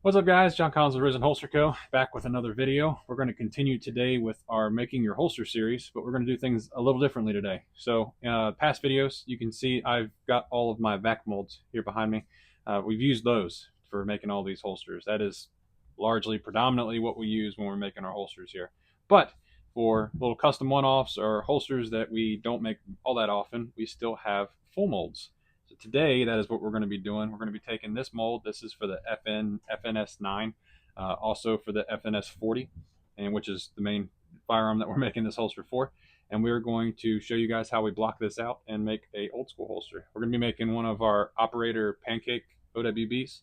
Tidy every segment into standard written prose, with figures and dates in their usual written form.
What's up, guys? John Collins of Risen Holster Co. back with another video. We're going to continue today with our Making Your Holster series, but we're going to do things a little differently today. So past videos, you can see I've got all of my vac molds here behind me. We've used those for making all these holsters. That is largely, predominantly what we use when we're making our holsters here. But for little custom one-offs or holsters that we don't make all that often, we still have full molds. So today, that is what we're going to be doing. We're going to be taking this mold. This is for the FNS9, also for the FNS 40, and which is the main firearm that we're making this holster for. And we're going to show you guys how we block this out and make a old school holster. We're going to be making one of our Operator pancake OWBs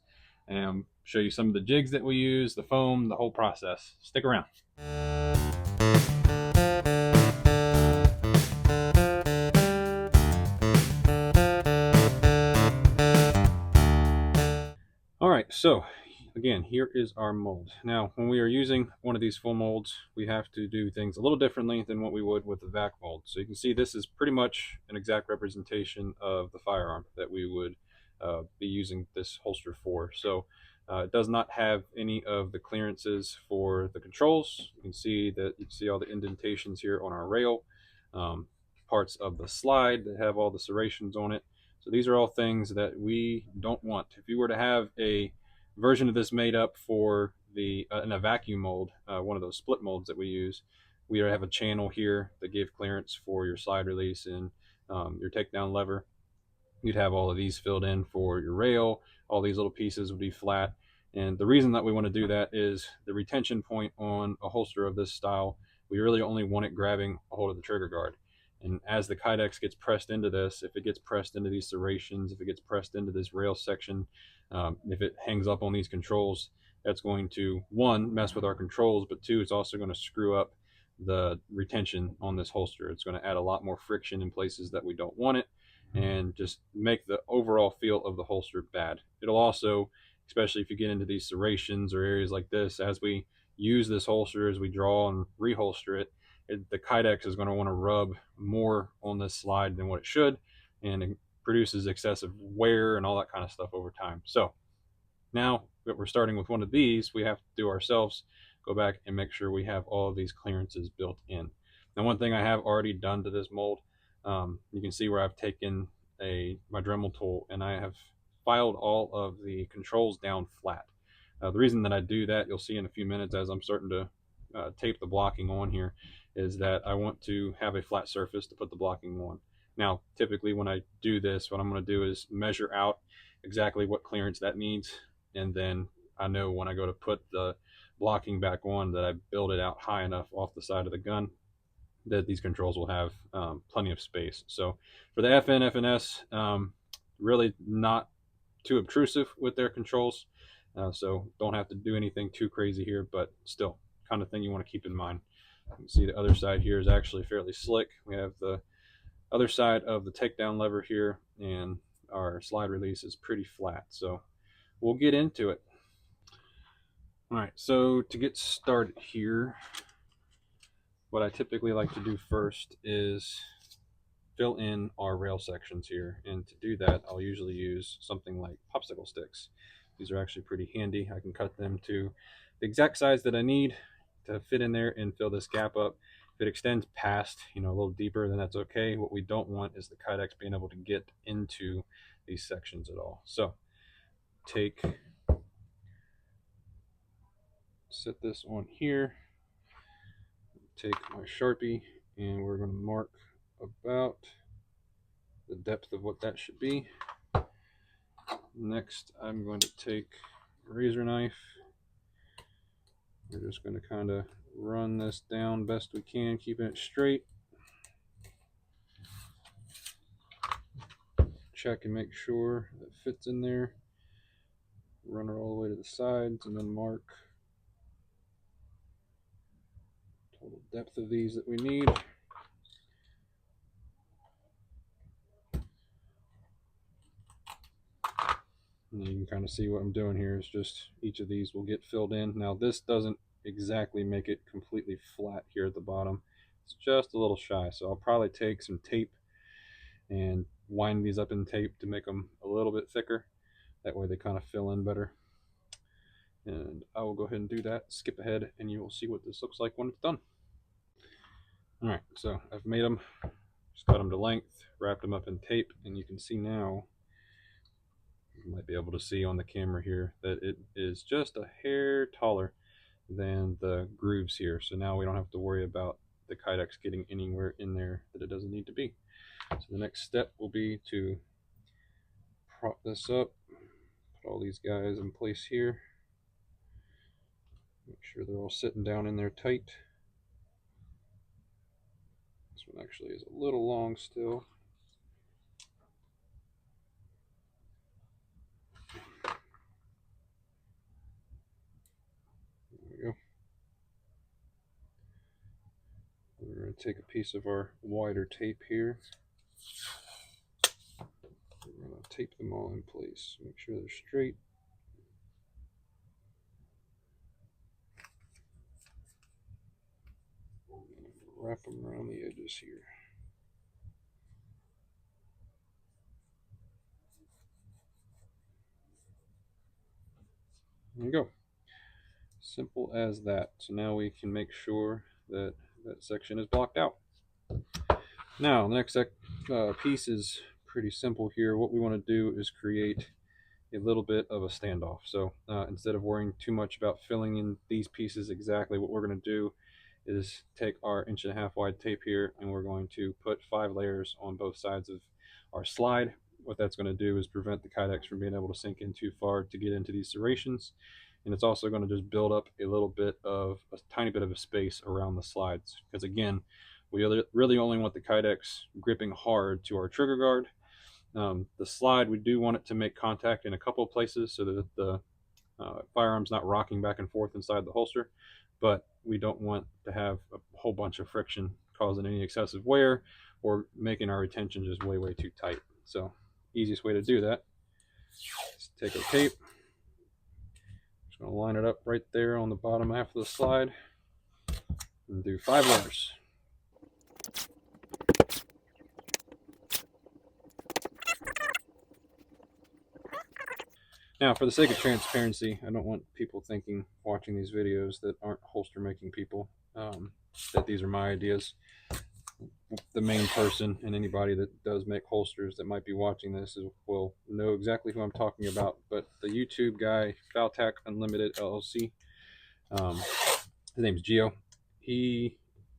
and show you some of the jigs that we use, the foam, the whole process. Stick around. All right, so again, here is our mold. Now, when we are using one of these full molds, we have to do things a little differently than what we would with the vac mold. So you can see this is pretty much an exact representation of the firearm that we would be using this holster for. So it does not have any of the clearances for the controls. You can see all the indentations here on our rail, parts of the slide that have all the serrations on it. So these are all things that we don't want. If you were to have a version of this made up for the in a vacuum mold, one of those split molds that we use, we have a channel here that gave clearance for your slide release and your takedown lever. You'd have all of these filled in for your rail. All these little pieces would be flat. And the reason that we want to do that is the retention point on a holster of this style, we really only want it grabbing a hold of the trigger guard. And as the Kydex gets pressed into this, if it gets pressed into these serrations, if it gets pressed into this rail section, if it hangs up on these controls, that's going to, one, mess with our controls, but two, it's also going to screw up the retention on this holster. It's going to add a lot more friction in places that we don't want it and just make the overall feel of the holster bad. It'll also, especially if you get into these serrations or areas like this, as we use this holster, as we draw and reholster it, the Kydex is going to want to rub more on this slide than what it should, and it produces excessive wear and all that kind of stuff over time. So now that we're starting with one of these, we have to do ourselves, go back and make sure we have all of these clearances built in. Now, one thing I have already done to this mold, you can see where I've taken my Dremel tool and I have filed all of the controls down flat. The reason that I do that, you'll see in a few minutes as I'm starting to tape the blocking on here, is that I want to have a flat surface to put the blocking on. Now, typically when I do this, what I'm going to do is measure out exactly what clearance that needs, and then I know when I go to put the blocking back on that I build it out high enough off the side of the gun that these controls will have plenty of space. So for the FNS, really not too obtrusive with their controls, so don't have to do anything too crazy here, but still kind of thing you want to keep in mind. You can see the other side here is actually fairly slick. We have the other side of the takedown lever here, and our slide release is pretty flat. So we'll get into it. All right, so to get started here, what I typically like to do first is fill in our rail sections here. And to do that, I'll usually use something like popsicle sticks. These are actually pretty handy. I can cut them to the exact size that I need to fit in there and fill this gap up. If it extends past, a little deeper, then that's okay. What we don't want is the Kydex being able to get into these sections at all. So set this on here, take my Sharpie, and we're going to mark about the depth of what that should be. Next, I'm going to take a razor knife. We're just going to kind of run this down best we can, keeping it straight. Check and make sure it fits in there. Run it all the way to the sides and then mark total depth of these that we need. And you can kind of see what I'm doing here is just each of these will get filled in. Now this doesn't exactly make it completely flat here at the bottom. It's just a little shy. So I'll probably take some tape and wind these up in tape to make them a little bit thicker. That way they kind of fill in better. And I will go ahead and do that, skip ahead, and you will see what this looks like when it's done. All right, so I've made them, just cut them to length, wrapped them up in tape, and you can see now, you might be able to see on the camera here, that it is just a hair taller than the grooves here. So now we don't have to worry about the Kydex getting anywhere in there that it doesn't need to be. So the next step will be to prop this up, put all these guys in place here, make sure they're all sitting down in there tight. This one actually is a little long still. There we go. We're going to take a piece of our wider tape here. We're going to tape them all in place, make sure they're straight. Wrap them around the edges here. There you go. Simple as that. So now we can make sure that that section is blocked out. Now, the next piece is pretty simple here. What we want to do is create a little bit of a standoff. So instead of worrying too much about filling in these pieces exactly, what we're going to do is take our 1.5" wide tape here, and we're going to put 5 layers on both sides of our slide. What that's going to do is prevent the Kydex from being able to sink in too far to get into these serrations. And it's also going to just build up a little bit of a tiny bit of a space around the slides. Because again, we really only want the Kydex gripping hard to our trigger guard. The slide, we do want it to make contact in a couple of places so that the firearm's not rocking back and forth inside the holster, but we don't want to have a whole bunch of friction causing any excessive wear or making our retention just way too tight. So easiest way to do that is take our tape, just going to line it up right there on the bottom half of the slide and do 5 layers. Now, for the sake of transparency, I don't want people thinking, watching these videos that aren't holster making people, that these are my ideas. The main person and anybody that does make holsters that might be watching this will know exactly who I'm talking about. But the YouTube guy, Faltac Unlimited LLC, his name's Gio. He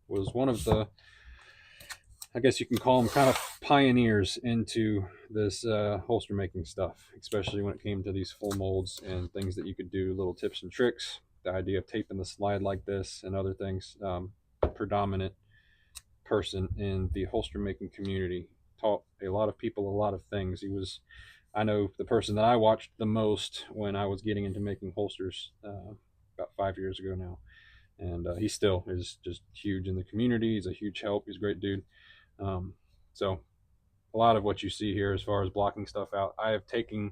was one of the, I guess you can call them, kind of pioneers into this holster making stuff, especially when it came to these full molds and things that you could do, little tips and tricks. The idea of taping the slide like this and other things. Predominant person in the holster making community, taught a lot of people a lot of things. He was, I know, the person that I watched the most when I was getting into making holsters about 5 years ago now. And he still is just huge in the community. He's a huge help. He's a great dude. So a lot of what you see here as far as blocking stuff out, I have taken,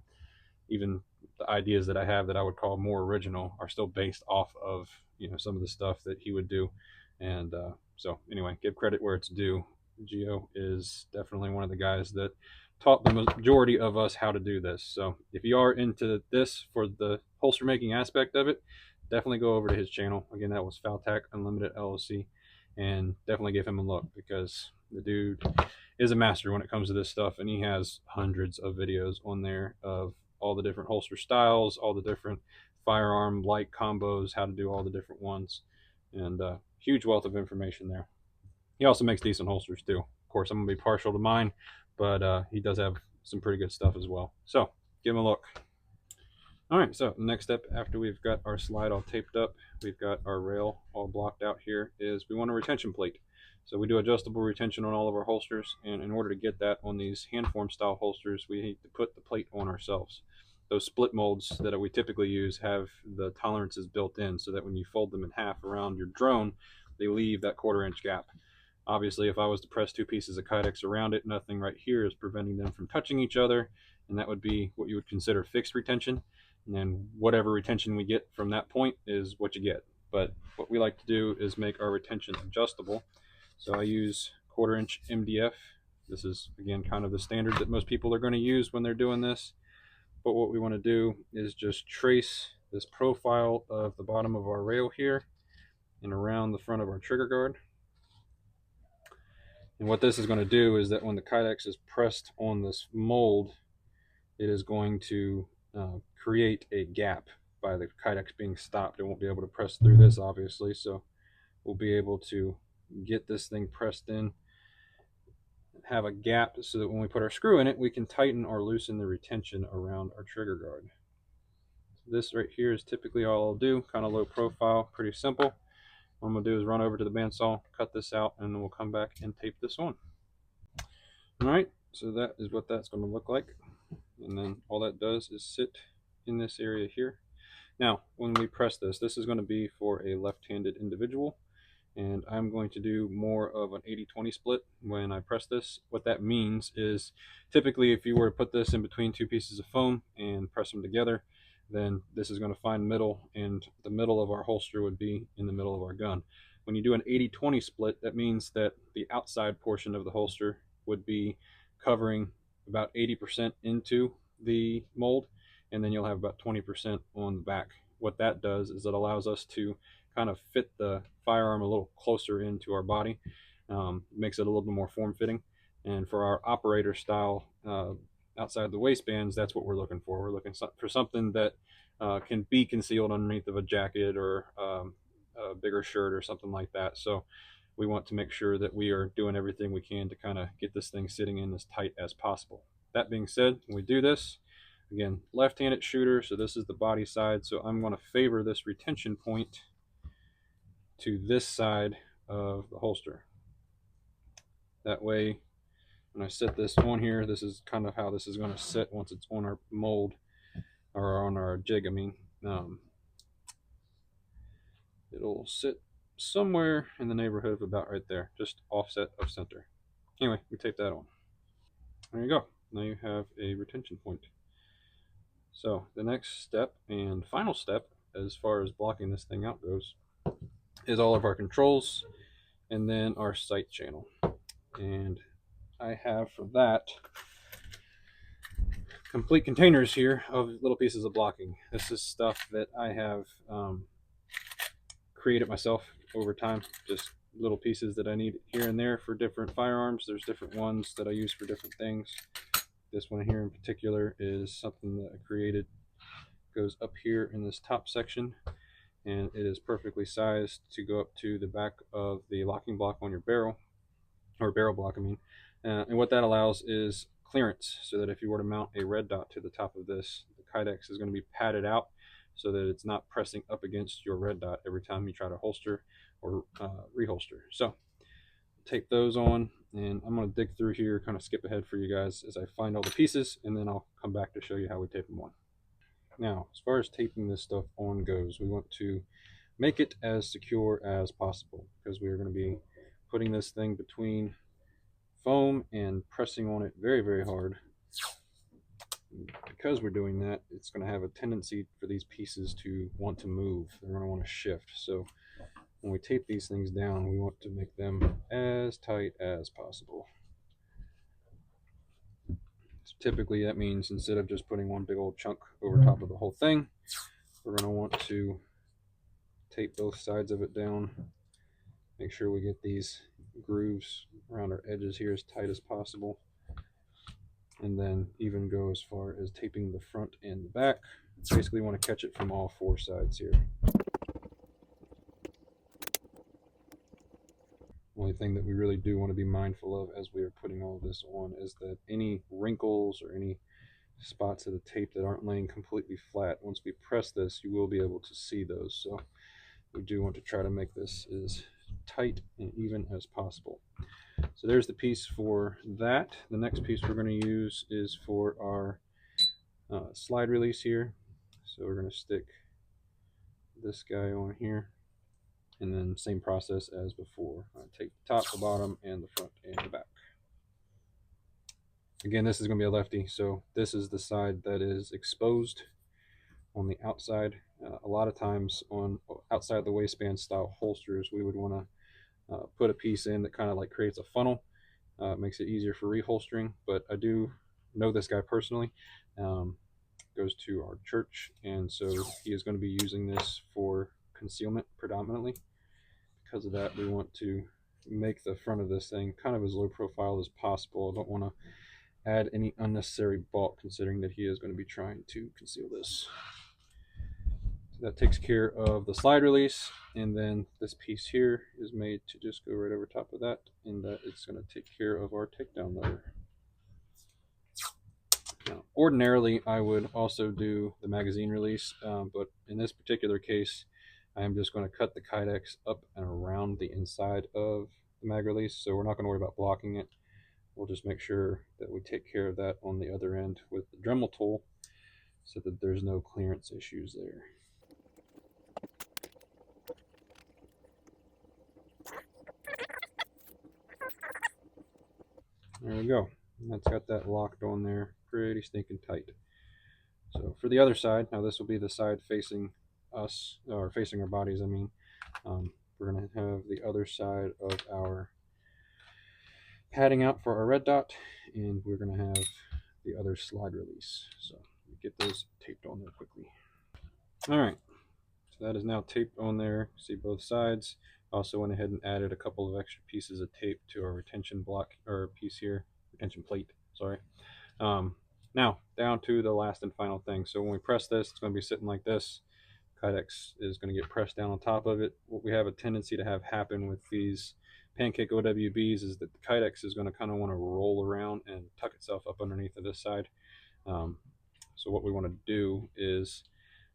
even the ideas that I have that I would call more original are still based off of, you know, some of the stuff that he would do. And so anyway, give credit where it's due. Gio is definitely one of the guys that taught the majority of us how to do this. So if you are into this for the holster making aspect of it, definitely go over to his channel. Again, that was Faltac Unlimited LLC, and definitely give him a look because the dude is a master when it comes to this stuff, and he has hundreds of videos on there of all the different holster styles, all the different firearm light combos, how to do all the different ones, and huge wealth of information there. He also makes decent holsters too. Of course, I'm gonna be partial to mine, but he does have some pretty good stuff as well. So give him a look. All right, so the next step after we've got our slide all taped up, we've got our rail all blocked out here, is we want a retention plate. So we do adjustable retention on all of our holsters, and in order to get that on these hand form style holsters, we need to put the plate on ourselves. Those split molds that we typically use have the tolerances built in so that when you fold them in half around your drone, they leave that 1/4 inch gap. Obviously, if I was to press 2 pieces of Kydex around it, nothing right here is preventing them from touching each other, and that would be what you would consider fixed retention. And then whatever retention we get from that point is what you get. But what we like to do is make our retention adjustable. So I use 1/4 inch MDF. This is, again, kind of the standard that most people are going to use when they're doing this. But what we want to do is just trace this profile of the bottom of our rail here and around the front of our trigger guard. And what this is going to do is that when the Kydex is pressed on this mold, it is going to create a gap by the Kydex being stopped. It won't be able to press through this, obviously, so we'll be able to get this thing pressed in, have a gap so that when we put our screw in it, we can tighten or loosen the retention around our trigger guard. This right here is typically all I'll do, kind of low profile, pretty simple. What I'm going to do is run over to the bandsaw, cut this out, and then we'll come back and tape this on. Alright, so that is what that's going to look like. And then all that does is sit in this area here. Now, when we press this, this is going to be for a left-handed individual, and I'm going to do more of an 80-20 split when I press this. What that means is typically if you were to put this in between two pieces of foam and press them together, then this is going to find middle, and the middle of our holster would be in the middle of our gun. When you do an 80-20 split, that means that the outside portion of the holster would be covering about 80% into the mold, and then you'll have about 20% on the back. What that does is it allows us to kind of fit the firearm a little closer into our body, makes it a little bit more form-fitting. And for our operator style outside the waistbands, that's what we're looking for. We're looking for something that can be concealed underneath of a jacket or a bigger shirt or something like that. So we want to make sure that we are doing everything we can to kind of get this thing sitting in as tight as possible. That being said, when we do this, again, left-handed shooter, so this is the body side, so I'm going to favor this retention point to this side of the holster. That way, when I set this on here, this is kind of how this is going to sit once it's on our mold, or on our jig, I mean. It'll sit somewhere in the neighborhood of about right there, just offset of center. Anyway, we tape that on. There you go. Now you have a retention point. So the next step and final step as far as blocking this thing out goes is all of our controls and then our sight channel. And I have for that complete containers here of little pieces of blocking. This is stuff that I have created myself over time, just little pieces that I need here and there for different firearms. There's different ones that I use for different things. This one here in particular is something that I created. Goes up here in this top section, and it is perfectly sized to go up to the back of the locking block on your barrel, or barrel block, I mean. And what that allows is clearance, so that if you were to mount a red dot to the top of this, the Kydex is going to be padded out so that it's not pressing up against your red dot every time you try to holster or reholster. So tape those on, and I'm going to dig through here, kind of skip ahead for you guys as I find all the pieces, and then I'll come back to show you how we tape them on. Now, as far as taping this stuff on goes, we want to make it as secure as possible, because we are going to be putting this thing between foam and pressing on it very, very hard. Because we're doing that, it's going to have a tendency for these pieces to want to move. They're going to want to shift. So when we tape these things down, we want to make them as tight as possible. So typically that means instead of just putting one big old chunk over top of the whole thing, we're going to want to tape both sides of it down. Make sure we get these grooves around our edges here as tight as possible. And then even go as far as taping the front and the back. Basically want to catch it from all four sides here. Only thing that we really do want to be mindful of as we are putting all this on is that any wrinkles or any spots of the tape that aren't laying completely flat, once we press this, you will be able to see those. So we do want to try to make this as tight and even as possible. So there's the piece for that. The next piece we're going to use is for our slide release here. So we're going to stick this guy on here, and then same process as before. Take the top, the bottom, and the front and the back. Again, this is going to be a lefty, so this is the side that is exposed on the outside. A lot of times on outside the waistband style holsters, we would want to put a piece in that kind of like creates a funnel. Makes it easier for reholstering, but I do know this guy personally. goes to our church, and so he is going to be using this for concealment predominantly. Because of that, we want to make the front of this thing kind of as low profile as possible. I don't want to add any unnecessary bulk, considering that he is going to be trying to conceal this. So that takes care of the slide release, and then this piece here is made to just go right over top of that, and that it's going to take care of our takedown lever. Now, ordinarily, I would also do the magazine release, but in this particular case, I am just going to cut the Kydex up and around the inside of the mag release, so we're not going to worry about blocking it. We'll just make sure that we take care of that on the other end with the Dremel tool so that there's no clearance issues there. There we go. That's got that locked on there pretty stinking tight. So for the other side, now this will be the side facing us, or facing our bodies, I mean. We're going to have the other side of our padding out for our red dot, and we're going to have the other slide release. So get those taped on there quickly. All right, so that is now taped on there. See both sides. Also went ahead and added a couple of extra pieces of tape to our retention block, or piece here, retention plate, sorry. Now down to the last and final thing. So when we press this, it's going to be sitting like this. Kydex is going to get pressed down on top of it. What we have a tendency to have happen with these pancake OWBs is that the Kydex is going to kind of want to roll around and tuck itself up underneath of this side. So what we want to do is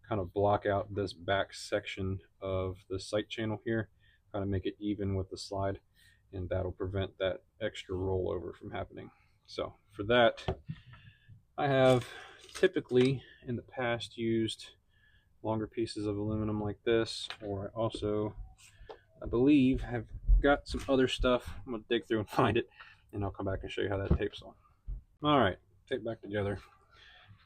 kind of block out this back section of the sight channel here, kind of make it even with the slide, and that'll prevent that extra rollover from happening. So for that, I have typically in the past used longer pieces of aluminum like this, or I also, I believe, have got some other stuff. I'm gonna dig through and find it, and I'll come back and show you how that tapes on. All right, tape back together.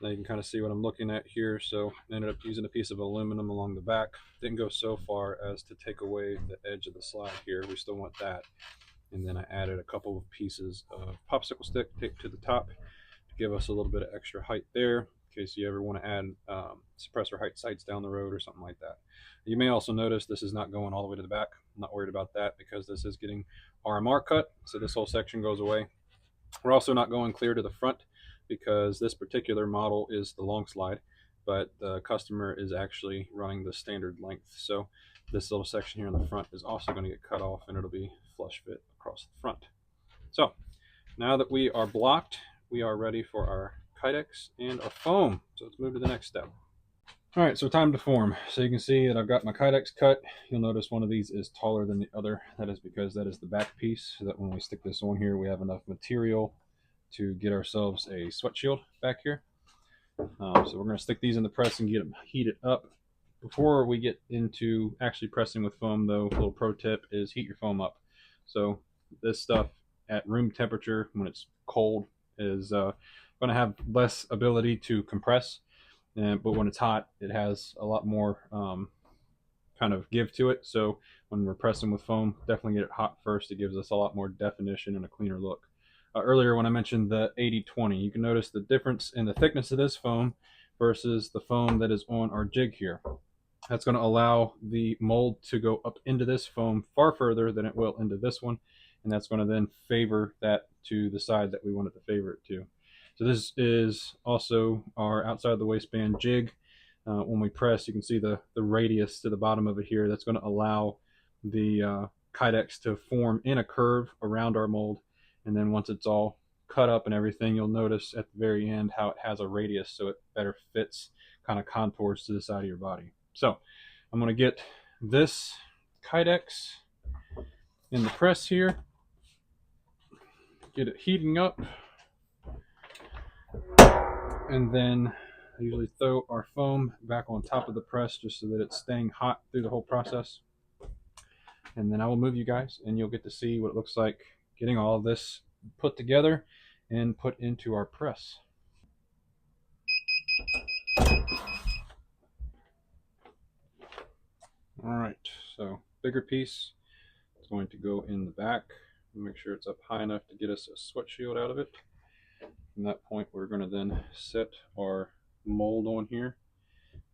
Now you can kind of see what I'm looking at here. So I ended up using a piece of aluminum along the back. Didn't go so far as to take away the edge of the slide here. We still want that. And then I added a couple of pieces of popsicle stick taped to the top to give us a little bit of extra height there, in case you ever want to add suppressor height sights down the road or something like that. You may also notice this is not going all the way to the back. I'm not worried about that because this is getting RMR cut, so this whole section goes away. We're also not going clear to the front because this particular model is the long slide, but the customer is actually running the standard length. So this little section here in the front is also going to get cut off, and it'll be flush fit across the front. So now that we are blocked, we are ready for our Kydex and our foam. So let's move to the next step. All right, so time to form. So you can see that I've got my Kydex cut. You'll notice one of these is taller than the other. That is because that is the back piece, so that when we stick this on here, we have enough material to get ourselves a sweat shield back here. So we're going to stick these in the press and get them heated up. Before we get into actually pressing with foam, though, a little pro tip is heat your foam up. So this stuff at room temperature, when it's cold, is going to have less ability to compress. But when it's hot, it has a lot more kind of give to it. So when we're pressing with foam, definitely get it hot first. It gives us a lot more definition and a cleaner look. Earlier when I mentioned the 80-20, you can notice the difference in the thickness of this foam versus the foam that is on our jig here. That's going to allow the mold to go up into this foam far further than it will into this one, and that's going to then favor that to the side that we want it to favor it to. So this is also our outside the waistband jig. When we press, you can see the radius to the bottom of it here. That's going to allow the Kydex to form in a curve around our mold. And then once it's all cut up and everything, you'll notice at the very end how it has a radius, so it better fits, kind of contours to the side of your body. So I'm going to get this Kydex in the press here, get it heating up, and then I usually throw our foam back on top of the press just so that it's staying hot through the whole process. And then I will move you guys, and you'll get to see what it looks like getting all of this put together and put into our press. All right, so bigger piece is going to go in the back. Make sure it's up high enough to get us a sweat shield out of it. From that point, we're going to then set our mold on here.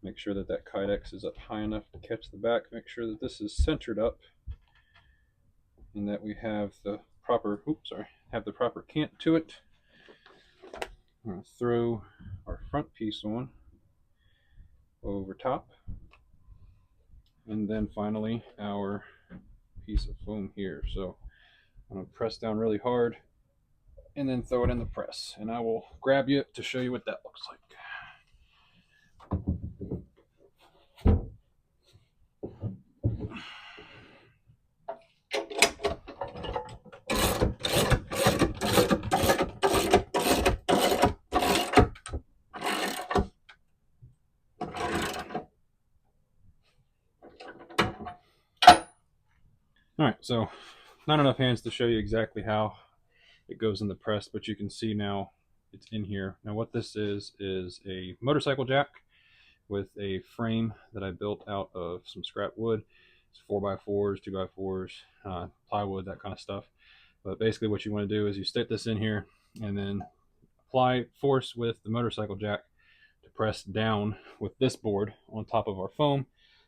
Make sure that that Kydex is up high enough to catch the back. Make sure that this is centered up and that we have the proper, have the proper cant to it. I'm going to throw our front piece on over top. And then finally our piece of foam here. So I'm going to press down really hard and then throw it in the press. And I will grab you to show you what that looks like. All right, so not enough hands to show you exactly how it goes in the press, but you can see now it's in here. Now what this is a motorcycle jack with a frame that I built out of some scrap wood. It's 4x4s, 2x4s, plywood, that kind of stuff. But basically what you want to do is you stick this in here and then apply force with the motorcycle jack to press down with this board on top of our foam,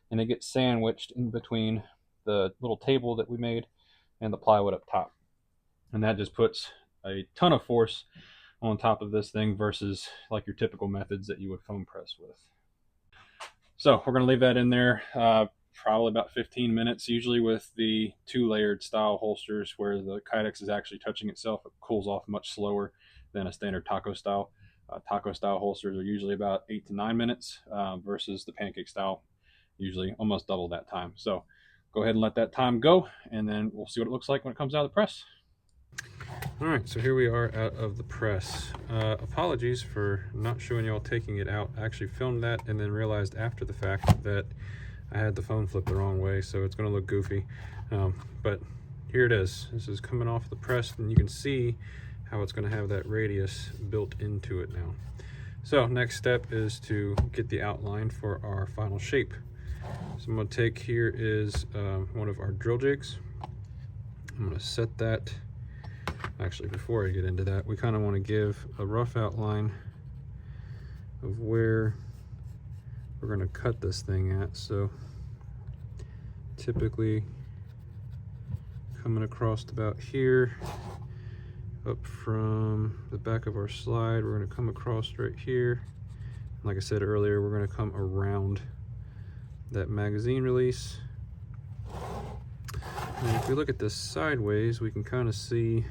and it gets sandwiched in between the little table that we made and the plywood up top. And that just puts a ton of force on top of this thing versus like your typical methods that you would foam press with. So we're going to leave that in there probably about 15 minutes. Usually with the 2-layered style holsters where the Kydex is actually touching itself, it cools off much slower than a standard taco style. Taco style holsters are usually about 8 to 9 minutes versus the pancake style, usually almost double that time. So go ahead and let that time go, and then we'll see what it looks like when it comes out of the press. All right, so here we are out of the press. Apologies for not showing y'all taking it out. I actually filmed that and then realized after the fact that I had the phone flipped the wrong way, so it's gonna look goofy. But here it is. This is coming off the press, and you can see how it's gonna have that radius built into it now. So next step is to get the outline for our final shape. So I'm going to take, here is one of our drill jigs. I'm going to set that. Actually, before I get into that, we kind of want to give a rough outline of where we're going to cut this thing at. So typically coming across about here, up from the back of our slide, we're going to come across right here. Like I said earlier, we're going to come around that magazine release. And if we look at this sideways, we can kind of see,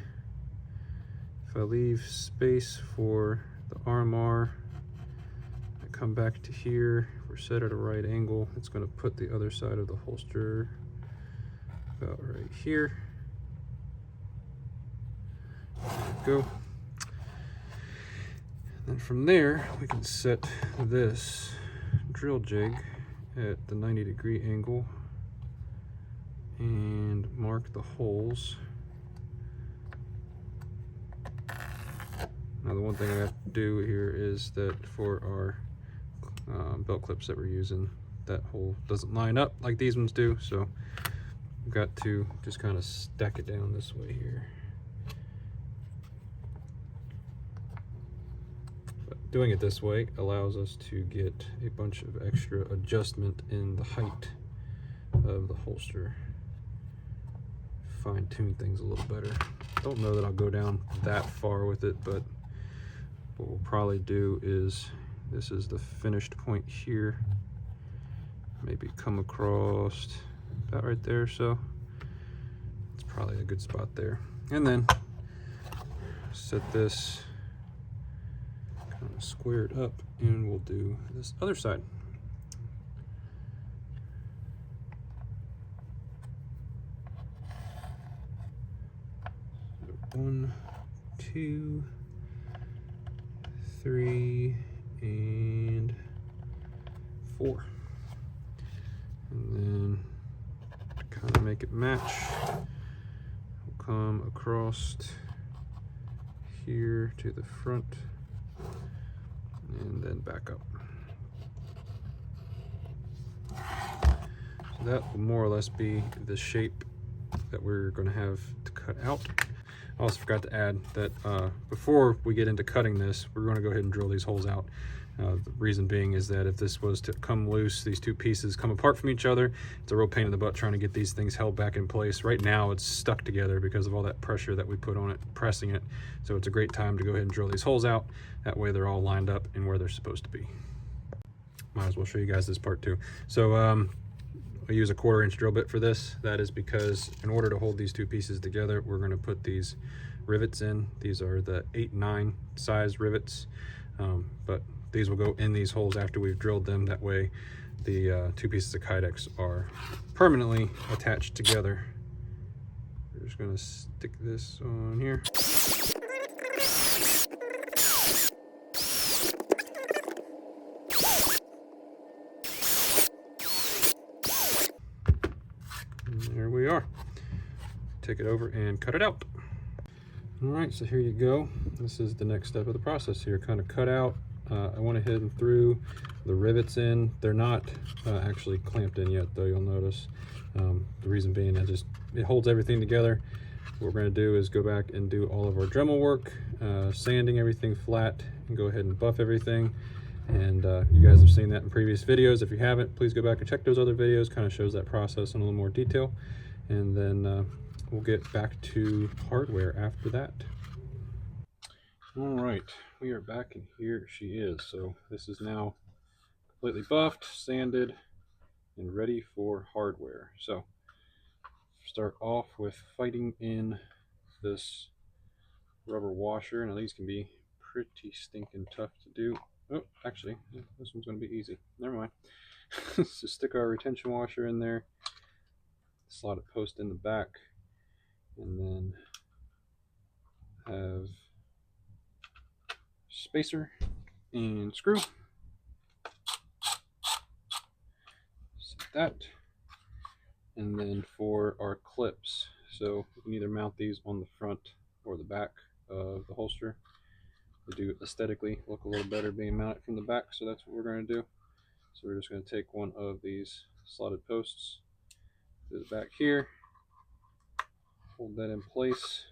if I leave space for the RMR, I come back to here, if we're set at a right angle, it's going to put the other side of the holster about right here. There we go. And then from there, we can set this drill jig at the 90-degree angle and mark the holes. Now the one thing I have to do here is that for our belt clips that we're using, that hole doesn't line up like these ones do, so I've got to just kind of stack it down this way here. Doing it this way allows us to get a bunch of extra adjustment in the height of the holster. Fine-tune things a little better. Don't know that I'll go down that far with it, but what we'll probably do is, this is the finished point here. Maybe come across about right there, so it's probably a good spot there. And then set this kind of squared up, and we'll do this other side. So 1, 2, 3, and 4. And then to kind of make it match, we'll come across here to the front and then back up. So that will more or less be the shape that we're going to have to cut out. I also forgot to add that before we get into cutting this, we're going to go ahead and drill these holes out. The reason being is that if this was to come loose, these two pieces come apart from each other. It's a real pain in the butt trying to get these things held back in place. Right now it's stuck together because of all that pressure that we put on it, pressing it. So it's a great time to go ahead and drill these holes out. That way they're all lined up in where they're supposed to be. Might as well show you guys this part too. So I use a 1/4 inch drill bit for this. That is because in order to hold these two pieces together, we're going to put these rivets in. These are the 8-9 size rivets, but these will go in these holes after we've drilled them. That way the two pieces of Kydex are permanently attached together. We're just going to stick this on here. And there we are. Take it over and cut it out. All right, so here you go. This is the next step of the process here. Kind of cut out. I went ahead and threw the rivets in. They're not actually clamped in yet, though, you'll notice. The reason being, it holds everything together. What we're going to do is go back and do all of our Dremel work, sanding everything flat, and go ahead and buff everything. And you guys have seen that in previous videos. If you haven't, please go back and check those other videos. Kind of shows that process in a little more detail. And then we'll get back to hardware after that. All right, we are back, and here she is. So this is now completely buffed, sanded, and ready for hardware. So start off with fighting in this rubber washer. Now these can be pretty stinking tough to do. Oh, actually, this one's going to be easy. Never mind. So stick our retention washer in there, slot a post in the back, and then have spacer and screw. Set that. And then for our clips, so you can either mount these on the front or the back of the holster. They do aesthetically look a little better being mounted from the back, so that's what we're going to do. So we're just going to take one of these slotted posts to the back here, hold that in place,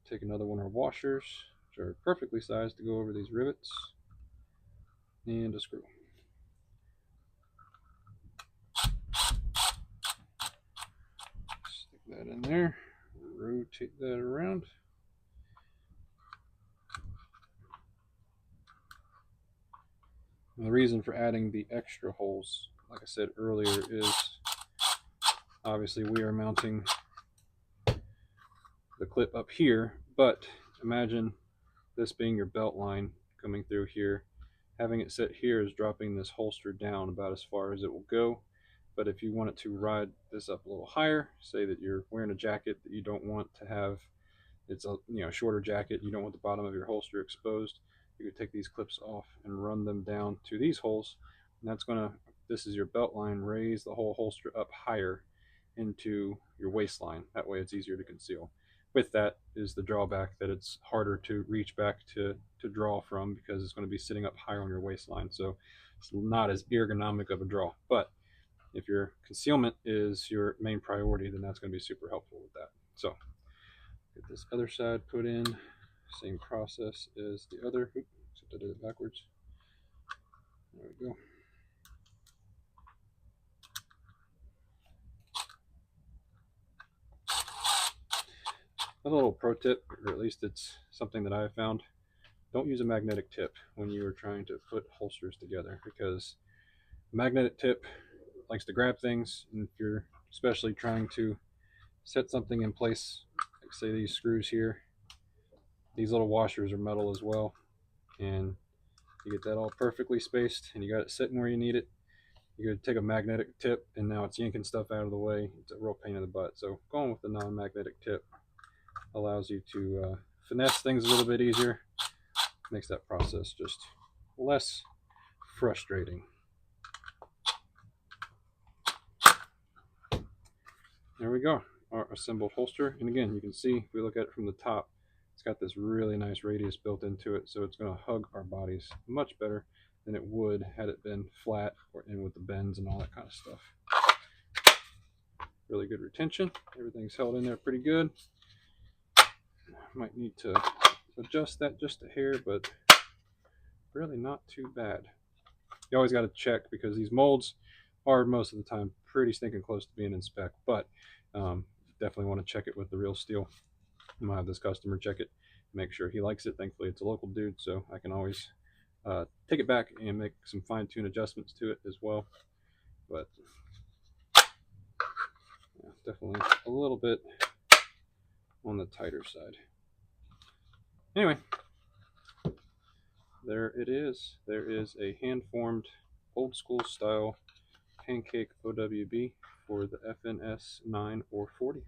take another one of our washers, which are perfectly sized to go over these rivets, and a screw. Stick that in there, rotate that around. And the reason for adding the extra holes, like I said earlier, is obviously we are mounting the clip up here, but imagine this being your belt line coming through here. Having it set here is dropping this holster down about as far as it will go. But if you want it to ride this up a little higher, say that you're wearing a jacket that you don't want to have, it's a shorter jacket, you don't want the bottom of your holster exposed, you could take these clips off and run them down to these holes, and that's going to, this is your belt line, raise the whole holster up higher into your waistline. That way it's easier to conceal. With that is the drawback that it's harder to reach back to draw from, because it's going to be sitting up higher on your waistline, so it's not as ergonomic of a draw. But if your concealment is your main priority, then that's going to be super helpful with that. So get this other side put in, same process as the other. Oops, except I did it backwards. There we go. A little pro tip, or at least it's something that I have found: don't use a magnetic tip when you are trying to put holsters together, because a magnetic tip likes to grab things, and if you're especially trying to set something in place, like say these screws here, these little washers are metal as well, and you get that all perfectly spaced and you got it sitting where you need it, you could take a magnetic tip and now it's yanking stuff out of the way. It's a real pain in the butt. So going with the non-magnetic tip allows you to finesse things a little bit easier, makes that process just less frustrating. There we go, our assembled holster. And again, you can see, if we look at it from the top, it's got this really nice radius built into it, so it's going to hug our bodies much better than it would had it been flat or in with the bends and all that kind of stuff. Really good retention. Everything's held in there pretty good. Might need to adjust that just a hair, but really not too bad. You always got to check because these molds are most of the time pretty stinking close to being in spec, but definitely want to check it with the real steel. I'm gonna have this customer check it, make sure he likes it. Thankfully, it's a local dude, so I can always take it back and make some fine tune adjustments to it as well. But yeah, definitely a little bit on the tighter side. Anyway, there it is. There is a hand formed old school style pancake OWB for the FNS 9 or 40.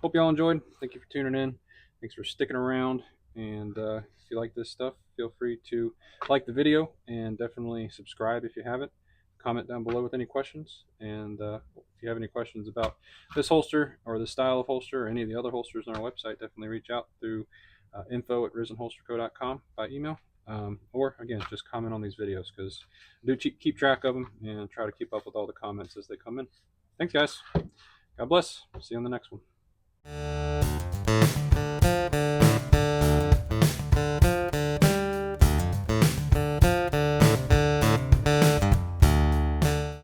Hope y'all enjoyed. Thank you for tuning in. Thanks for sticking around. And if you like this stuff, feel free to like the video and definitely subscribe if you haven't. Comment down below with any questions. And if you have any questions about this holster or the style of holster or any of the other holsters on our website, definitely reach out through info@risenholsterco.com by email. Or again, just comment on these videos because I do keep track of them and try to keep up with all the comments as they come in. Thanks, guys. God bless. See you on the next one.